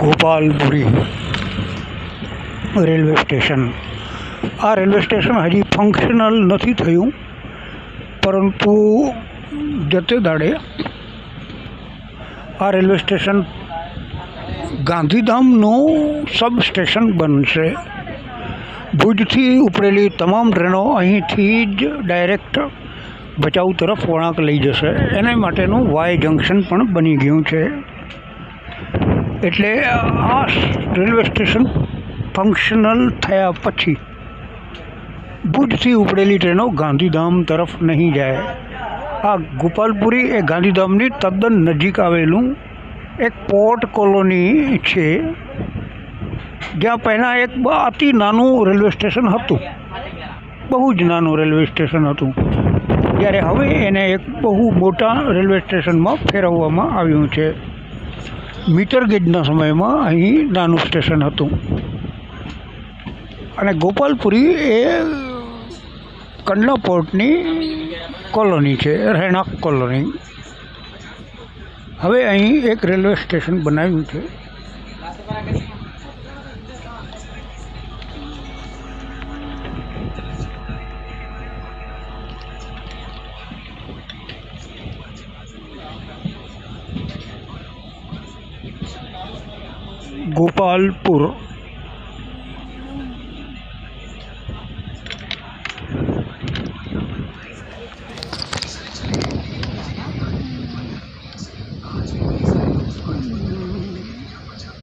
ગોપાલપુરી railway station. આ railway station હજી functional નથી થયું, પરંતુ જતે દાડે આ રેલવે સ્ટેશન ગાંધીધામનું સબ સ્ટેશન બનશે. ભુજથી ઉપડેલી તમામ ટ્રેનો અહીંથી જ ડાયરેક્ટ ભચાઉ તરફ વળાંક લઈ જશે. એને માટેનું વાય જંકશન પણ બની ગયું છે. એટલે આ રેલવે સ્ટેશન ફંક્શનલ થયા પછી ભુજથી ઉપડેલી ટ્રેનો ગાંધીધામ તરફ નહીં જાય. આ ગોપાલપુરી એ ગાંધીધામની તદ્દન નજીક આવેલું એક પોર્ટ કોલોની છે, જ્યાં પહેલાં એક અતિ નાનું રેલવે સ્ટેશન હતું, બહુ જ નાનું રેલવે સ્ટેશન હતું. જ્યારે હવે એને એક બહુ મોટા રેલવે સ્ટેશનમાં ફેરવવામાં આવ્યું છે. મીટર ગેજના સમયમાં અહીં નાનું સ્ટેશન હતું અને ગોપાલપુરી એ કંડલા પોર્ટની કોલોની છે, રહેણાંક કોલોની. હવે અહીં એક રેલવે સ્ટેશન બનાવ્યું છે. ગોપાલપુર